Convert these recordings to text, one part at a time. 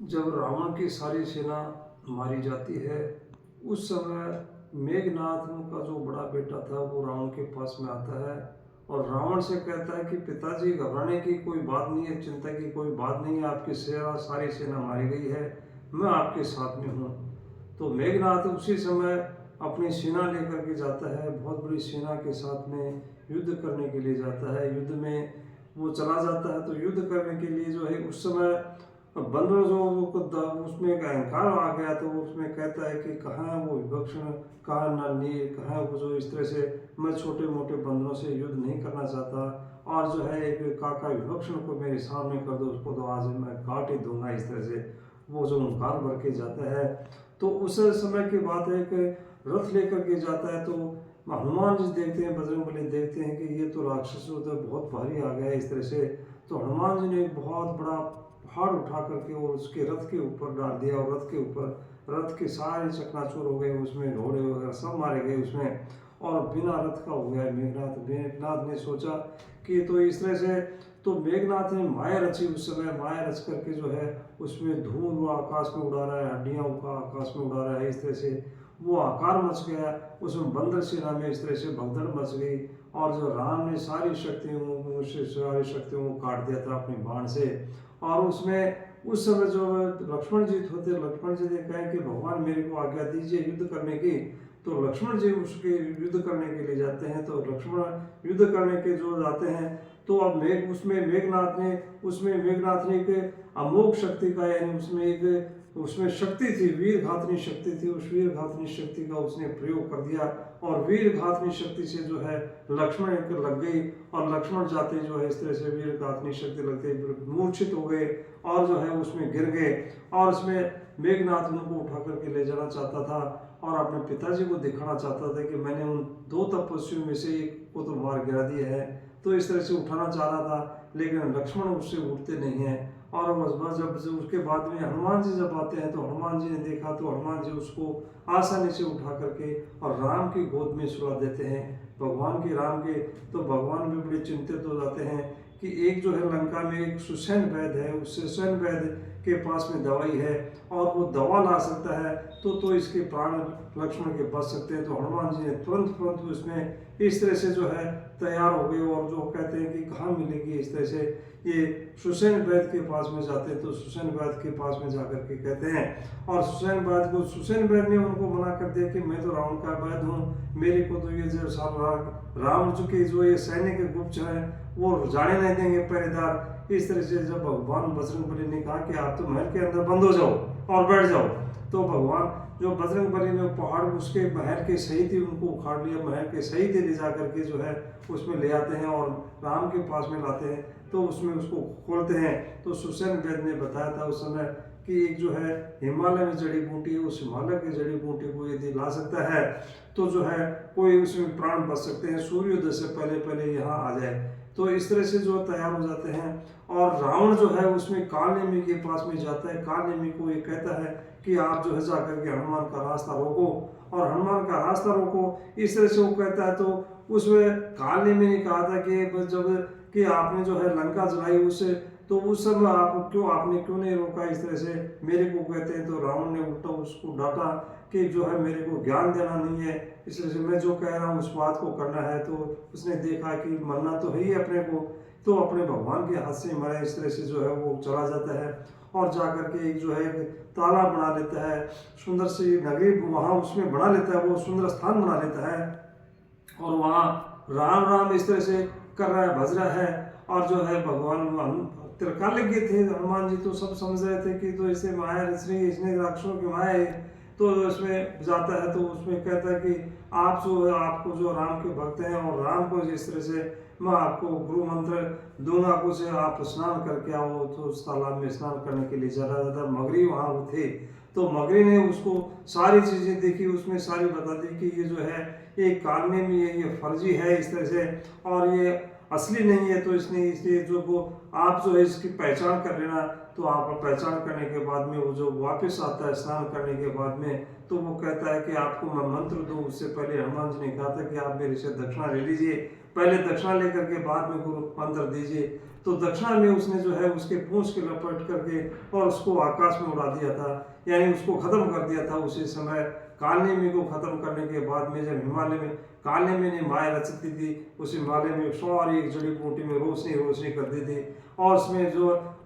जब रावण की सारी सेना मारी जाती है, उस समय मेघनाथ का जो बड़ा बेटा था वो रावण के पास में आता है और रावण से कहता है कि पिताजी, घबराने की कोई बात नहीं है, चिंता की कोई बात नहीं है, आपकी सेना सारी सेना मारी गई है, मैं आपके साथ में हूँ। तो मेघनाथ उसी समय अपनी सेना लेकर के जाता है, बहुत बड़ी सेना के साथ में युद्ध करने के लिए जाता है। युद्ध में वो चला जाता है, तो युद्ध करने के लिए जो है उस समय बंदर जो उसमें एक अहंकार आ गया, तो वो उसमें कहता है कि कहाँ है वो विभक्षण, कहाँ नल नील, कहाँ है वो जो इस तरह से मैं छोटे मोटे बंदरों से युद्ध नहीं करना चाहता, और जो है एक काका विभक्षण को मेरे सामने कर दो, उसको तो आज मैं काट ही दूंगा। इस तरह से वो जो हुंकार भर के जाता है। तो उस समय की बात है कि रथ लेकर के जाता है, तो हनुमान जी देखते हैं, बजरंगबली देखते हैं कि ये तो राक्षस तो बहुत भारी आ गया है इस तरह से। तो हनुमान जी ने एक बहुत बड़ा पहाड़ उठा करके और उसके रथ के ऊपर डाल दिया, और रथ के ऊपर रथ के सारे चकनाचूर हो गए, उसमें घोड़े वगैरह सब मारे गए उसमें, और बिना रथ का हो गया मेघनाथ। मेघनाथ ने सोचा कि तो इस तरह से, तो मेघनाथ ने माया रची, उस समय माया रच करके जो है उसमें धूल वो आकाश में उड़ा रहा है, हड्डियाँ का आकाश में उड़ा रहा है। इस तरह से वो आकार मच गया, उसमें बंदर सेना में इस तरह से भगदड़ मच गई, और जो राम ने सारी शक्तियों को काट दिया था अपने बाण से। और उसमें उस समय जो लक्ष्मण जी होते, लक्ष्मण जी ने कहा कि भगवान मेरे को आज्ञा दीजिए युद्ध करने की। तो लक्ष्मण जी उसके युद्ध करने के लिए जाते हैं। तो लक्ष्मण युद्ध करने के जो जाते हैं, तो अब मेघनाथ ने एक अमोघ शक्ति का, यानी उसमें शक्ति थी, वीर घातनी शक्ति थी, उस वीर घातनी शक्ति का उसने प्रयोग कर दिया, और वीर घातनी शक्ति से जो है लक्ष्मण को लग गई, और लक्ष्मण जाते जो है इस तरह से वीर घातनी शक्ति लगते मूर्छित हो गए, और जो है उसमें गिर गए। और उसमें मेघनाथ उनको उठा करके ले जाना चाहता था, और अपने पिताजी को दिखाना चाहता था कि मैंने उन दो तपस्वियों में से एक को तो मार गिरा दिया है। तो इस तरह से उठाना चाह रहा था, लेकिन लक्ष्मण उससे उठते नहीं हैं। और बस जब उसके बाद में हनुमान जी जब आते हैं, तो हनुमान जी ने देखा, तो हनुमान जी उसको आसानी से उठा करके और राम की गोद में सुला देते हैं, भगवान के राम के। तो भगवान भी बड़े चिंतित हो जाते हैं कि एक जो है लंका में एक सुसैन वैद्य है, उस सुसैन वैद्य के पास में दवाई है, और वो दवा ला सकता है, तो इसके प्राण लक्ष्मण के बच सकते हैं। तो हनुमान जी ने तुरंत उसमें इस तरह से जो है तैयार हो गए, और जो कहते हैं कि कहाँ मिलेगी, इस तरह से ये सुसैन वैद्य के पास में जाते हैं। तो सुसैन वैद्य के पास में जाकर के कहते हैं, और सुसैन वैद्य ने उनको मना कर दिया कि मैं तो रावण का वैद्य हूँ, मेरे को तो ये जो रावण चुके जो ये सैनिक गुप्त है वो जाने नहीं देंगे पहरेदार। इस तरह से जब भगवान बजरंगबली ने कहा कि आप तो महल के अंदर बंद हो जाओ और बैठ जाओ, तो भगवान जो बजरंगबली ने पहाड़ उसके महल के सही थी उनको उखाड़ लिया, महल के सही थे ले जा करके जो है उसमें ले आते हैं और राम के पास में लाते हैं। तो उसमें उसको खोलते हैं, तो सुसैन वैद्य ने बताया था उस समय कि एक जो है हिमालय में जड़ी बूटी है, उस हिमालय की जड़ी बूटी को यदि ला सकता है तो जो है कोई उसमें प्राण बच सकते हैं, सूर्योदय से पहले पहले यहाँ आ जाए। तो इस तरह से जो तैयार हो जाते हैं, और रावण जो है उसमें काल नेमी के पास में जाता है। काल नेमी को ये कहता है कि आप जो है जाकर के हनुमान का रास्ता रोको, और हनुमान का रास्ता रोको, इस तरह से वो कहता है। तो उसमें काल नेमी ने कहा था कि जब कि आपने जो है लंका जलाई उससे, तो उस समय आपने क्यों नहीं रोका, इस तरह से मेरे को कहते हैं। तो रावण ने उल्टा उसको डांटा कि जो है मेरे को ज्ञान देना नहीं है, इस तरह से मैं जो कह रहा हूँ उस बात को करना है। तो उसने देखा कि मरना तो है ही अपने को, तो अपने भगवान के हाथ से मरा, इस तरह से जो है वो चला जाता है, और जाकर के एक जो है तालाब बना लेता है, सुंदर सी नगरी वहाँ उसमें बना लेता है, वो सुंदर स्थान बना लेता है, और वहाँ राम राम इस तरह से कर रहा है, भज रहा है। और जो है भगवान त्रिकालज्ञ थे हनुमान जी, तो सब समझ रहे थे कि तो इसे माया रच रही है, इसने राक्षसों की माया है। तो उसमें जाता है, तो उसमें कहता है कि आप जो है आपको जो राम के भक्त हैं, और राम को जिस तरह से मैं आपको गुरु मंत्र दूंगा, कुछ आप स्नान करके आओ। तो उस तालाब में स्नान करने के लिए चला जाता, मगरी वहाँ वो थे। तो मगरी ने उसको सारी चीज़ें देखी, उसमें सारी बता दी कि ये जो है एक कालने में ये फर्जी है इस तरह से, और ये असली नहीं है। तो इसलिए जो वो आप जो है इसकी पहचान कर लेना। तो आप पहचान करने के बाद में वो जो वापस आता है स्नान करने के बाद में, तो वो कहता है कि आपको मैं मंत्र दूँ। उससे पहले हनुमान जी ने कहा था कि आप मेरे से दक्षिणा ले लीजिए, पहले दक्षिणा लेकर के बाद में गुरु मंत्र दीजिए। तो दक्षिणा में उसने जो है उसके पूंछ के लपेट करके और उसको आकाश में उड़ा दिया था, यानी उसको खत्म कर दिया था उसी समय। कालनेमी को खत्म करने के बाद में जब हिमालय में कालनेमी ने माया रचती थी, उस हिमालय में सारी एक जड़ी बूटी में रोशनी रोशनी कर दी थी। और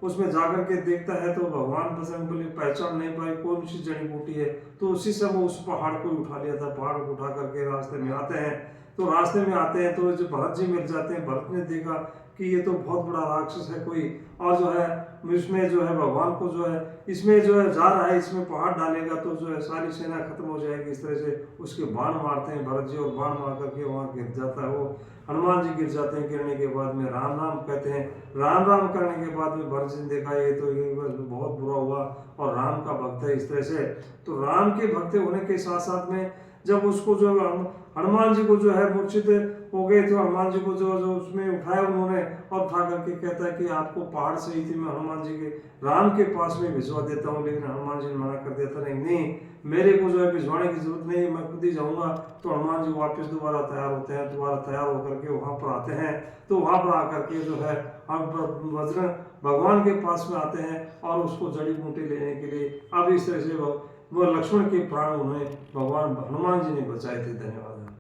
उसमें जाकर के देखता है तो भगवान बजरंगबली पहचान नहीं पाए कौन सी जड़ी बूटी है। तो उसी समय उस पहाड़ को उठा लिया था। पहाड़ को उठा करके रास्ते में आते हैं, तो रास्ते में आते हैं तो जो भरत जी मिल जाते हैं। भरत ने देखा कि ये तो बहुत बड़ा राक्षस है कोई, और जो है इसमें जो है भगवान को जो है इसमें जो है जा रहा है, इसमें पहाड़ डालेगा तो जो है सारी सेना खत्म हो जाएगी। इस तरह से उसके बाण मारते हैं भरत जी, और बाण मार करके वहाँ गिर जाता है वो। हनुमान जी गिर जाते हैं। गिरने के बाद में राम राम कहते हैं। राम राम करने के बाद में भरत जी ने देखा ये तो ये बहुत बुरा हुआ, और राम का भक्त है इस तरह से। तो राम के भक्त होने के साथ साथ में जब उसको जो हनुमान जी को जो है मूर्छित हो गए, तो हनुमान जी को जो उसमें उठाया उन्होंने, और उठा करके कहता है कि आपको पहाड़ से ही थी, मैं हनुमान जी के राम के पास में भिजवा देता हूँ। लेकिन हनुमान जी ने मना कर दिया था, नहीं मेरे को जो है भिजवाने की जरूरत नहीं, मैं खुद ही जाऊँगा। तो हनुमान जी वापस दोबारा तैयार होते हैं, दोबारा तैयार होकर के वहाँ पर आते हैं। तो वहाँ पर आकर के जो है हम बजरंग भगवान के पास में आते हैं और उसको जड़ी बूटी लेने के लिए। अब इस तरह से वो लक्ष्मण के प्राण उन्हें भगवान हनुमान जी ने बचाए थे। धन्यवाद।